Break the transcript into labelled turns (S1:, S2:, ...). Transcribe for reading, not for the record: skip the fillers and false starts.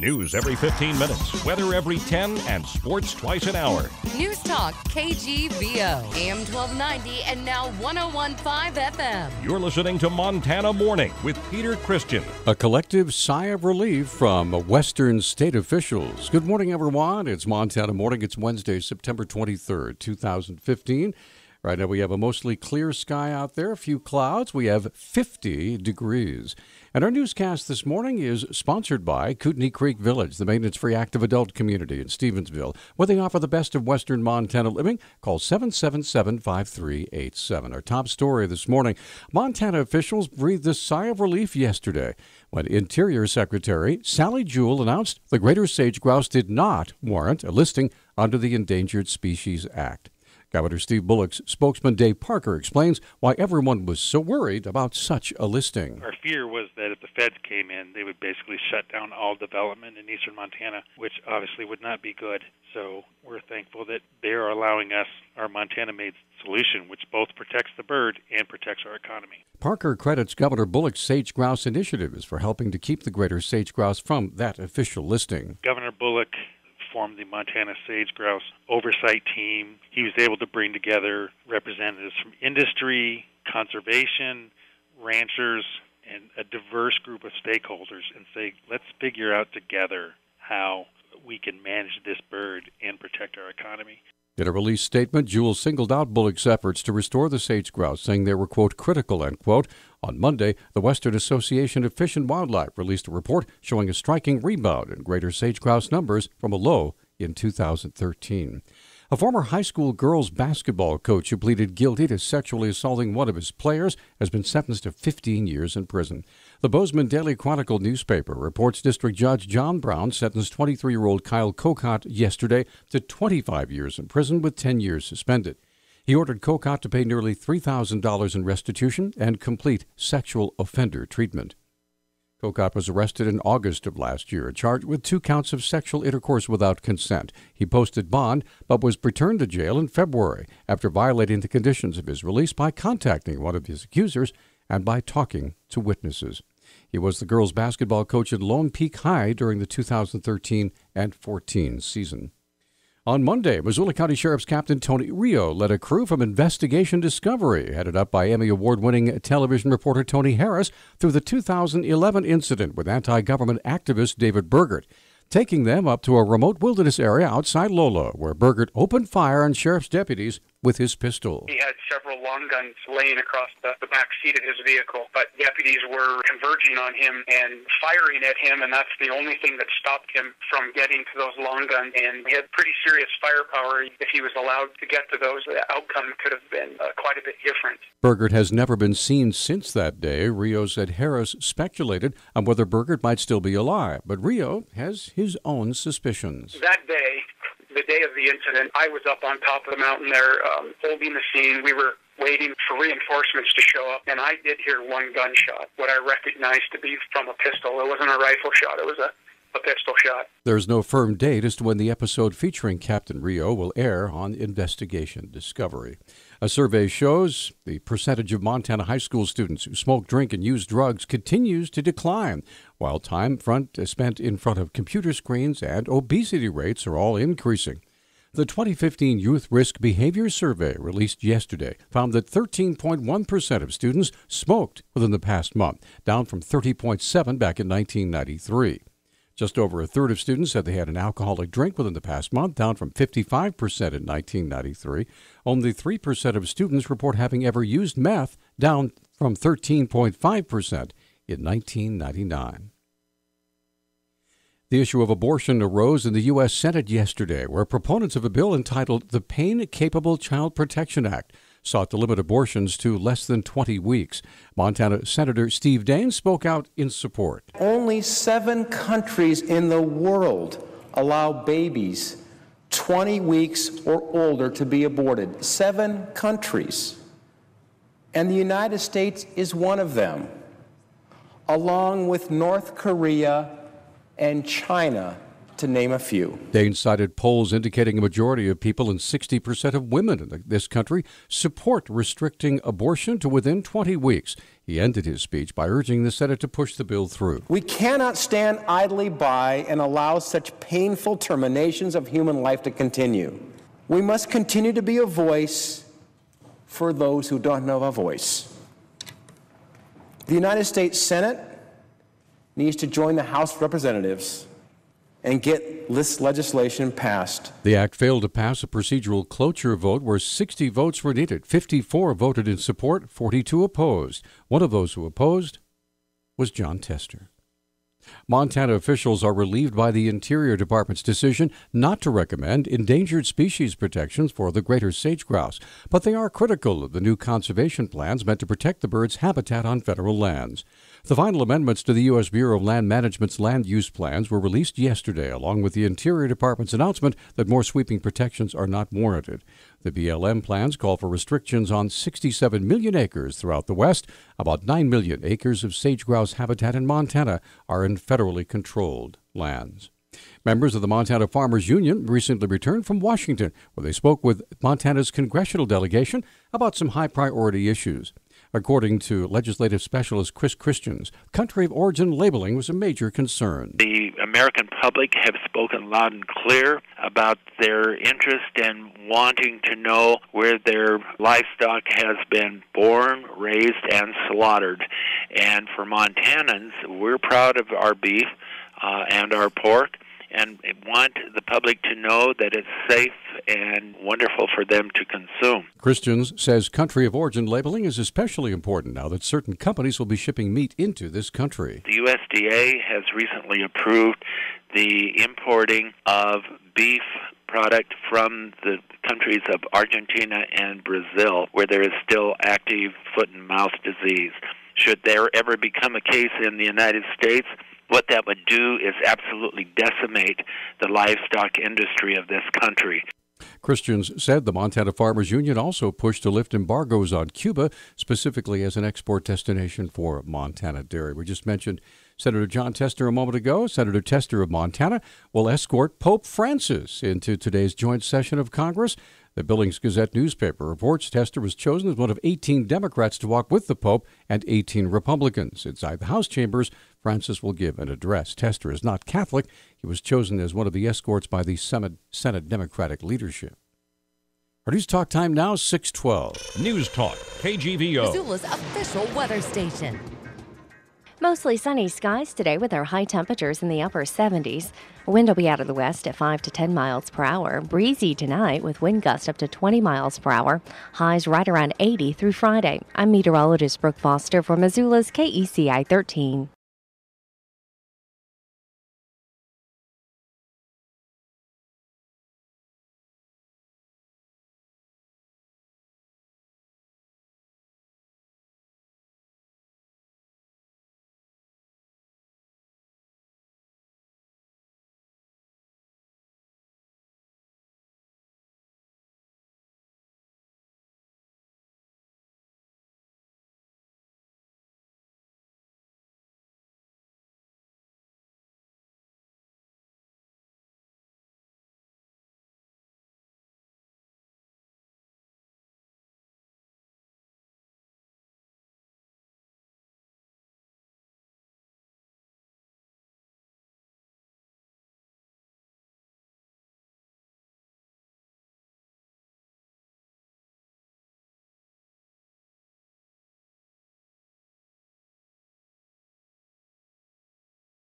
S1: News every 15 minutes, weather every 10, and sports twice an hour.
S2: Newstalk, KGVO, AM 1290 and now 101.5 FM.
S1: You're listening to Montana Morning with Peter Christian.
S3: A collective sigh of relief from Western state officials. Good morning, everyone. It's Montana Morning. It's Wednesday, September 23rd, 2015. Right now we have a mostly clear sky out there, a few clouds. We have 50 degrees. And our newscast this morning is sponsored by Kootenai Creek Village, the maintenance-free active adult community in Stevensville, where they offer the best of Western Montana living. Call 777-5387. Our top story this morning, Montana officials breathed a sigh of relief yesterday when Interior Secretary Sally Jewell announced the greater sage grouse did not warrant a listing under the Endangered Species Act. Governor Steve Bullock's spokesman Dave Parker explains why everyone was so worried about such a listing.
S4: Our fear was that if the feds came in, they would basically shut down all development in eastern Montana, which obviously would not be good. So we're thankful that they are allowing us our Montana-made solution, which both protects the bird and protects our economy.
S3: Parker credits Governor Bullock's sage grouse initiatives for helping to keep the greater sage grouse from that official listing.
S4: Governor Bullock formed the Montana Sage Grouse Oversight Team. He was able to bring together representatives from industry, conservation, ranchers, and a diverse group of stakeholders and say, let's figure out together how we can manage this bird and protect our economy.
S3: In a release statement, Jewell singled out Bullock's efforts to restore the sage grouse, saying they were, quote, critical, end quote. On Monday, the Western Association of Fish and Wildlife released a report showing a striking rebound in greater sage grouse numbers from a low in 2013. A former high school girls basketball coach who pleaded guilty to sexually assaulting one of his players has been sentenced to 15 years in prison. The Bozeman Daily Chronicle newspaper reports District Judge John Brown sentenced 23-year-old Kyle Kokot yesterday to 25 years in prison with 10 years suspended. He ordered Kokot to pay nearly $3,000 in restitution and complete sexual offender treatment. Kokot was arrested in August of last year, charged with 2 counts of sexual intercourse without consent. He posted bond, but was returned to jail in February after violating the conditions of his release by contacting one of his accusers and by talking to witnesses. He was the girls' basketball coach at Lone Peak High during the 2013 and 14 season. On Monday, Missoula County Sheriff's Captain Tony Rio led a crew from Investigation Discovery, headed up by Emmy Award-winning television reporter Tony Harris, through the 2011 incident with anti-government activist David Burgert, taking them up to a remote wilderness area outside Lolo, where Burgert opened fire on sheriff's deputies with his pistol.
S5: He had several long guns laying across the back seat of his vehicle, but deputies were converging on him and firing at him, and that's the only thing that stopped him from getting to those long guns. And he had pretty serious firepower. If he was allowed to get to those, the outcome could have been quite a bit different.
S3: Burgert has never been seen since that day. Rio said Harris speculated on whether Burgert might still be alive, but Rio has his own suspicions.
S5: That day, the day of the incident, I was up on top of the mountain there holding the scene. We were waiting for reinforcements to show up, and I did hear one gunshot, what I recognized to be from a pistol. It wasn't a rifle shot. It was a pistol shot.
S3: There's no firm date as to when the episode featuring Captain Rio will air on Investigation Discovery. A survey shows the percentage of Montana high school students who smoke, drink, and use drugs continues to decline, while time spent in front of computer screens and obesity rates are all increasing. The 2015 Youth Risk Behavior Survey, released yesterday, found that 13.1% of students smoked within the past month, down from 30.7% back in 1993. Just over a third of students said they had an alcoholic drink within the past month, down from 55% in 1993. Only 3% of students report having ever used meth, down from 13.5% in 1999. The issue of abortion arose in the U.S. Senate yesterday, where proponents of a bill entitled the Pain-Capable Child Protection Act sought to limit abortions to less than 20 weeks. Montana Senator Steve Daines spoke out in support.
S6: Only 7 countries in the world allow babies 20 weeks or older to be aborted. 7 countries. And the United States is one of them, along with North Korea and China, to name a few.
S3: Dane cited polls indicating a majority of people and 60% of women in this country support restricting abortion to within 20 weeks. He ended his speech by urging the Senate to push the bill through.
S6: We cannot stand idly by and allow such painful terminations of human life to continue. We must continue to be a voice for those who don't have a voice. The United States Senate needs to join the House of Representatives and get this legislation passed.
S3: The act failed to pass a procedural cloture vote where 60 votes were needed. 54 voted in support, 42 opposed. One of those who opposed was John Tester. Montana officials are relieved by the Interior Department's decision not to recommend endangered species protections for the greater sage grouse, but they are critical of the new conservation plans meant to protect the bird's habitat on federal lands. The final amendments to the U.S. Bureau of Land Management's land use plans were released yesterday, along with the Interior Department's announcement that more sweeping protections are not warranted. The BLM plans call for restrictions on 67 million acres throughout the West. About 9 million acres of sage grouse habitat in Montana are in federally controlled lands. Members of the Montana Farmers Union recently returned from Washington, where they spoke with Montana's congressional delegation about some high-priority issues. According to legislative specialist Chris Christians, country of origin labeling was a major concern.
S7: The American public have spoken loud and clear about their interest in wanting to know where their livestock has been born, raised, and slaughtered. And for Montanans, we're proud of our beef and our pork, and want the public to know that it's safe and wonderful for them to consume.
S3: Christians says country of origin labeling is especially important now that certain companies will be shipping meat into this country.
S7: The USDA has recently approved the importing of beef product from the countries of Argentina and Brazil, where there is still active foot and mouth disease. Should there ever become a case in the United States, what that would do is absolutely decimate the livestock industry of this country.
S3: Christians said the Montana Farmers Union also pushed to lift embargoes on Cuba, specifically as an export destination for Montana dairy. We just mentioned Senator John Tester a moment ago. Senator Tester of Montana will escort Pope Francis into today's joint session of Congress. The Billings Gazette newspaper reports Tester was chosen as one of 18 Democrats to walk with the Pope and 18 Republicans. Inside the House chambers, Francis will give an address. Tester is not Catholic. He was chosen as one of the escorts by the Senate Democratic leadership. Our News Talk time now, 6:12.
S1: News Talk, KGVO.
S2: Missoula's official weather station.
S8: Mostly sunny skies today with our high temperatures in the upper 70s. Wind will be out of the west at 5 to 10 miles per hour. Breezy tonight with wind gusts up to 20 miles per hour. Highs right around 80 through Friday. I'm meteorologist Brooke Foster for Missoula's KECI 13.